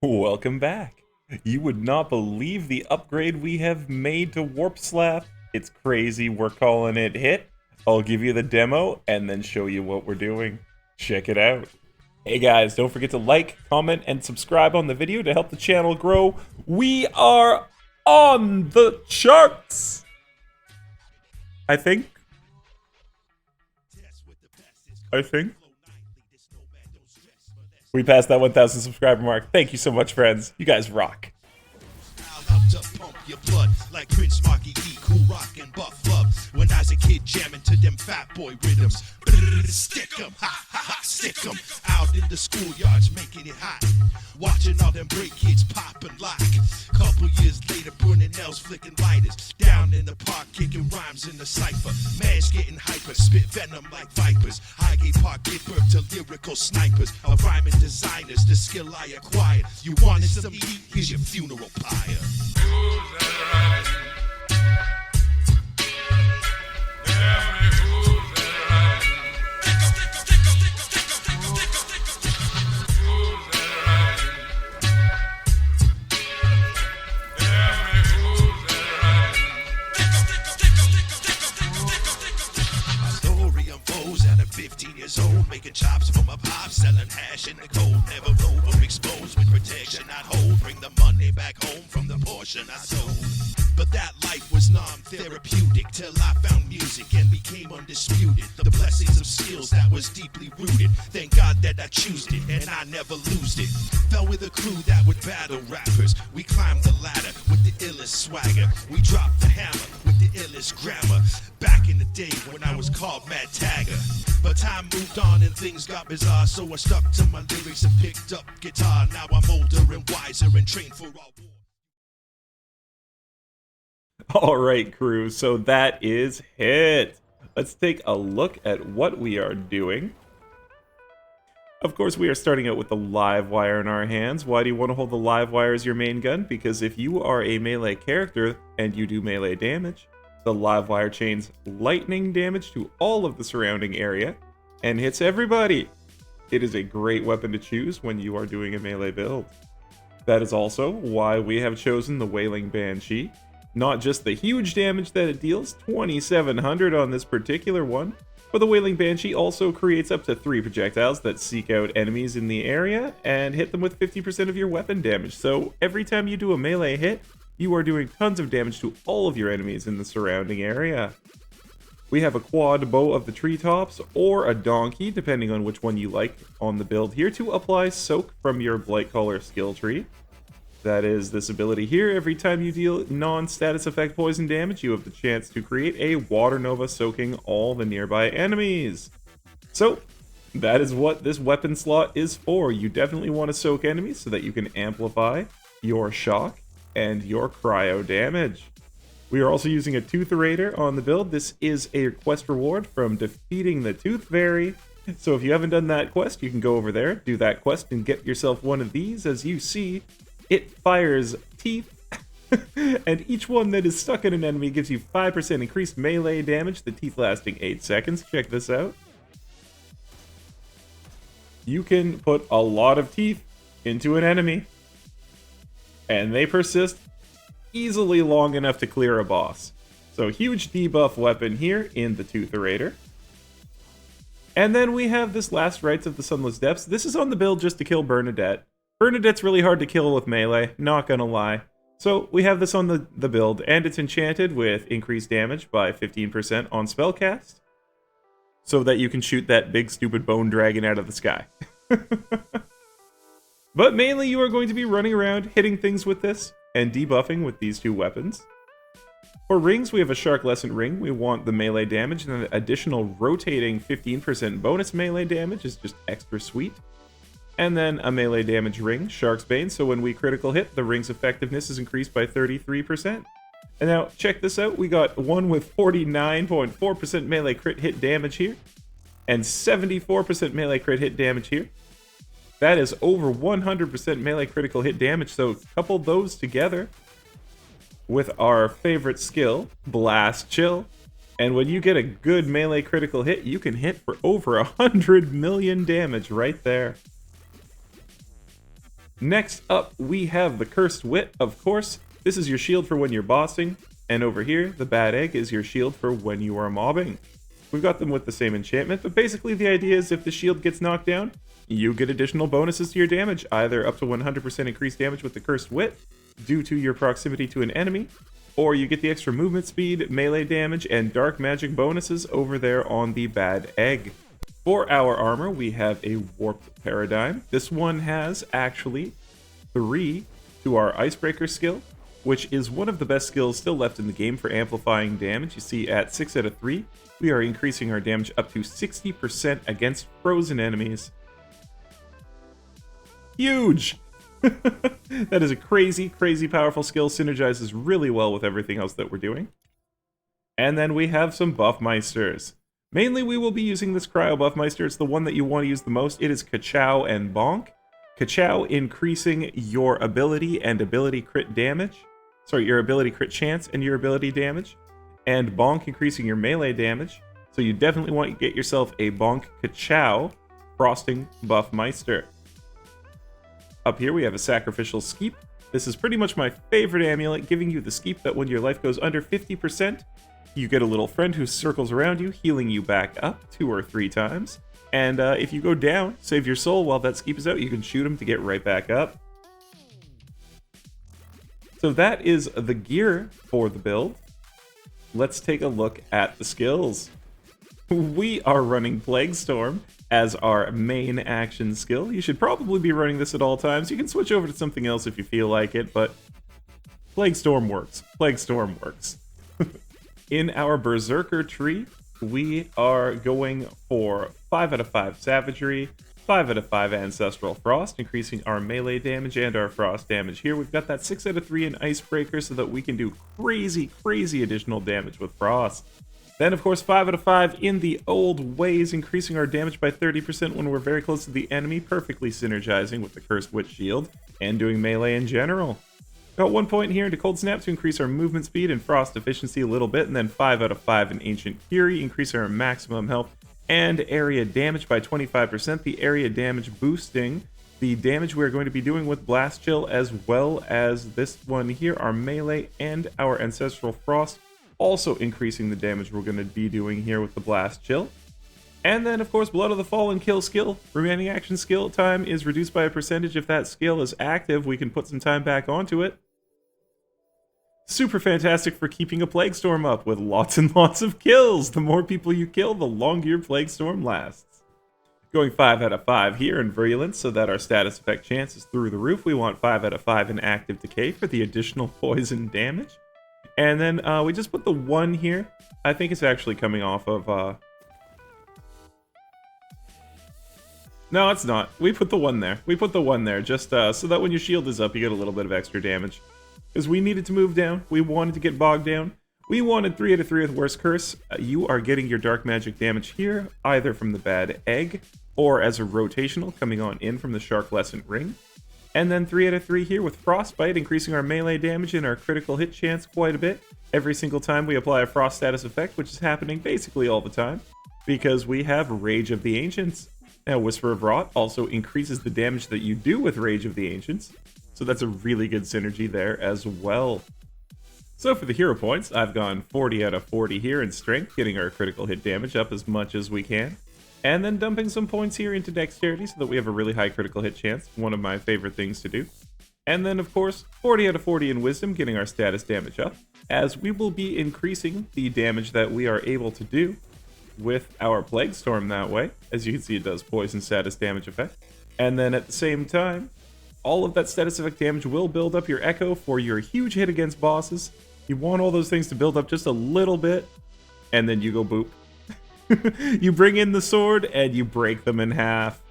Welcome back. You would not believe the upgrade we have made to Warp Slap. It's crazy, we're calling it Hit. I'll give you the demo and then show you what we're doing. Check it out. Hey guys, don't forget to like, comment, and subscribe on the video to help the channel grow. We are on the charts! I think. We passed that 1,000 subscriber mark. Thank you so much, friends. You guys rock. I'll help to pump your blood like Prince Marky E, Cool Rock and Buff Love. When I was a kid jamming to them fat boy rhythms. Stick 'em, ha ha ha, stick 'em. Out in the schoolyards making it hot. Watching all them break kids popping like. Couple years later, burning nails, flicking lighters. Down in the park, kicking rhymes in the cipher. Man's getting hyper, spit venom like vipers. Highgate Park give birth to lyrical snipers. Of rhyming designers, the skill I acquired. You wanted some heat? Here's your funeral pyre. Story unfolds at 15 years old, making chops for my pops, selling hash in the cold, never overexposed with protection I'd hold, bring the money back home from the portion I sold. But that life was non-therapeutic till I found music and became undisputed. The blessings of skills that was deeply rooted. Thank God that I chose it and I never lose it. Fell with a crew that would battle rappers. We climbed the ladder with the illest swagger. We dropped the hammer with the illest grammar. Back in the day when I was called Mad Tagger. But time moved on and things got bizarre, so I stuck to my lyrics and picked up guitar. Now I'm older and wiser and trained for all war. Alright, crew, so that is Hit. Let's take a look at what we are doing. Of course, we are starting out with the live wire in our hands. Why do you want to hold the live wire as your main gun? Because if you are a melee character and you do melee damage, the live wire chains lightning damage to all of the surrounding area and hits everybody. It is a great weapon to choose when you are doing a melee build. That is also why we have chosen the Wailing Banshee. Not just the huge damage that it deals, 2,700 on this particular one, but the Wailing Banshee also creates up to 3 projectiles that seek out enemies in the area and hit them with 50% of your weapon damage. So every time you do a melee hit, you are doing tons of damage to all of your enemies in the surrounding area. We have a quad bow of the treetops or a donkey, depending on which one you like on the build here, to apply soak from your Blightcaller skill tree. That is this ability here. Every time you deal non-status effect poison damage, you have the chance to create a water nova soaking all the nearby enemies. So, that is what this weapon slot is for. You definitely want to soak enemies so that you can amplify your shock and your cryo damage. We are also using a Tootherator on the build. This is a quest reward from defeating the Tooth Fairy. So if you haven't done that quest, you can go over there, do that quest, and get yourself one of these. As you see, it fires teeth, and each one that is stuck in an enemy gives you 5% increased melee damage, the teeth lasting 8 seconds. Check this out. You can put a lot of teeth into an enemy, and they persist easily long enough to clear a boss. So huge debuff weapon here in the Tootherator. And then we have this last Rites of the Sunless Depths. This is on the build just to kill Bernadette. Bernadette's really hard to kill with melee, not gonna lie. So we have this on the build, and it's enchanted with increased damage by 15% on spellcast, so that you can shoot that big stupid bone dragon out of the sky. But mainly you are going to be running around, hitting things with this, and debuffing with these two weapons. For rings, we have a Sharklescent ring. We want the melee damage, and an additional rotating 15% bonus melee damage is just extra sweet. And then a melee damage ring, Shark's Bane, so when we critical hit, the ring's effectiveness is increased by 33%. And now, check this out, we got one with 49.4% melee crit hit damage here, and 74% melee crit hit damage here. That is over 100% melee critical hit damage, so couple those together with our favorite skill, Blast Chill, and when you get a good melee critical hit, you can hit for over 100 million damage right there. Next up, we have the Cursed Wit, of course. This is your shield for when you're bossing. And over here, the Bad Egg is your shield for when you are mobbing. We've got them with the same enchantment, but basically the idea is if the shield gets knocked down, you get additional bonuses to your damage, either up to 100% increased damage with the Cursed Wit due to your proximity to an enemy, or you get the extra movement speed, melee damage, and dark magic bonuses over there on the Bad Egg. For our armor, we have a Warped Paradigm. This one has actually 3 to our Icebreaker skill, which is one of the best skills still left in the game for amplifying damage. You see, at 6 out of 3, we are increasing our damage up to 60% against frozen enemies. Huge! That is a crazy, crazy powerful skill, synergizes really well with everything else that we're doing. And then we have some Buffmeisters. Mainly we will be using this Cryo Buffmeister. It's the one that you want to use the most. It is Kachow and Bonk. Kachow increasing your ability and ability crit damage. Sorry, your ability crit chance and your ability damage. And Bonk increasing your melee damage. So you definitely want to get yourself a Bonk Kachow Frosting Buffmeister. Up here we have a Sacrificial Skeep. This is pretty much my favorite amulet, giving you the skeep that when your life goes under 50%, you get a little friend who circles around you, healing you back up 2 or 3 times. And if you go down, save your soul while that skeep is out, you can shoot him to get right back up. So that is the gear for the build. Let's take a look at the skills. We are running Plague Storm as our main action skill. You should probably be running this at all times. You can switch over to something else if you feel like it, but Plague Storm works. Plague Storm works. In our Berserker tree, we are going for 5 out of 5 Savagery, 5 out of 5 Ancestral Frost, increasing our melee damage and our frost damage. Here we've got that 6 out of 3 in Icebreaker so that we can do crazy, crazy additional damage with Frost. Then, of course, 5 out of 5 in the old ways, increasing our damage by 30% when we're very close to the enemy, perfectly synergizing with the Cursed Witch Shield, and doing melee in general. Got 1 point here into Cold Snap to increase our movement speed and frost efficiency a little bit, and then 5 out of 5 in Ancient Fury, increase our maximum health and area damage by 25%. The area damage boosting the damage we're going to be doing with Blast Chill, as well as this one here, our melee and our Ancestral Frost, also increasing the damage we're going to be doing here with the Blast Chill. And then, of course, Blood of the Fallen kill skill. Remaining action skill time is reduced by a percentage. If that skill is active, we can put some time back onto it. Super fantastic for keeping a Plague Storm up with lots and lots of kills. The more people you kill, the longer your Plague Storm lasts. Going 5 out of 5 here in Virulence so that our status effect chance is through the roof. We want 5 out of 5 in Active Decay for the additional poison damage. And then we just put the 1 here. I think it's actually coming off of... No, it's not. We put the 1 there. We put the 1 there just so that when your shield is up, you get a little bit of extra damage. Because we needed to move down. We wanted to get bogged down. We wanted 3 out of 3 with Worst Curse. You are getting your dark magic damage here, either from the Bad Egg, or as a rotational coming on in from the Sharklescent Ring. And then 3 out of 3 here with Frostbite, increasing our melee damage and our critical hit chance quite a bit. Every single time we apply a Frost status effect, which is happening basically all the time, because we have Rage of the Ancients. Now, Whisper of Rot also increases the damage that you do with Rage of the Ancients. So that's a really good synergy there as well. So for the hero points, I've gone 40 out of 40 here in Strength, getting our critical hit damage up as much as we can. And then dumping some points here into Dexterity so that we have a really high critical hit chance, one of my favorite things to do. And then, of course, 40 out of 40 in Wisdom, getting our status damage up, as we will be increasing the damage that we are able to do with our Plague Storm that way. As you can see, it does poison status damage effect. And then at the same time, all of that status effect damage will build up your Echo for your huge hit against bosses. You want all those things to build up just a little bit, and then you go boop. You bring in the sword, and you break them in half.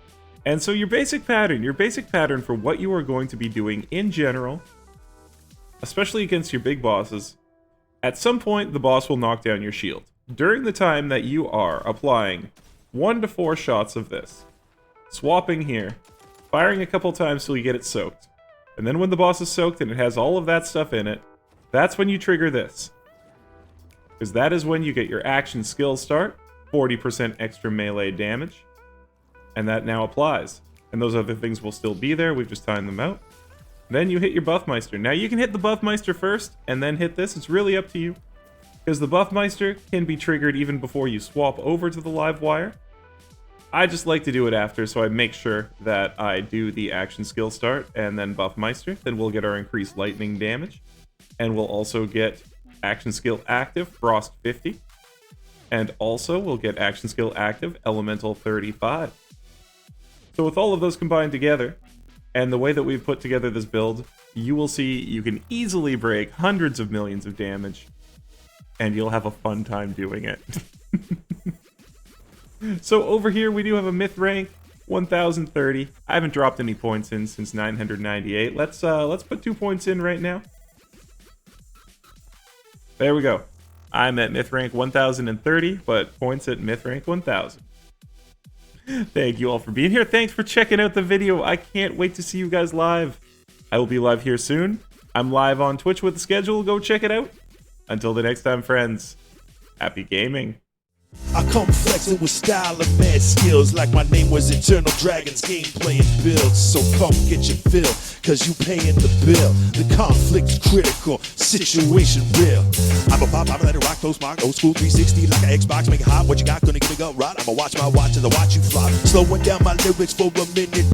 And so your basic pattern for what you are going to be doing in general, especially against your big bosses, at some point the boss will knock down your shield. During the time that you are applying 1 to 4 shots of this, swapping here, firing a couple times till you get it soaked. And then when the boss is soaked and it has all of that stuff in it, that's when you trigger this. Because that is when you get your action skill start, 40% extra melee damage. And that now applies. and those other things will still be there. We've just timed them out. Then you hit your Buffmeister. Now you can hit the Buffmeister first and then hit this. It's really up to you, because the Buffmeister can be triggered even before you swap over to the live wire. I just like to do it after, so I make sure that I do the action skill start and then Buffmeister. Then we'll get our increased lightning damage, and we'll also get action skill active, Frost 50. And also we'll get action skill active, Elemental 35. So with all of those combined together, and the way that we've put together this build, you will see you can easily break hundreds of millions of damage, and you'll have a fun time doing it. So over here we do have a myth rank, 1030. I haven't dropped any points in since 998. Let's put 2 points in right now. There we go. I'm at myth rank 1030, but points at myth rank 1000. Thank you all for being here. Thanks for checking out the video. I can't wait to see you guys live. I will be live here soon. I'm live on Twitch with the schedule. Go check it out. Until the next time, friends, happy gaming. I come flexing with style and mad skills, like my name was Eternal Dragons, gameplay and builds. So come get your fill, cause you paying the bill. The conflict's critical, situation real. I'm a pop, I'm a let it rock, close mark, old school 360 like an Xbox, make it hot. What you got, gonna give me go right? I'ma watch my watch as I watch you fly. Slowing down my lyrics for a minute.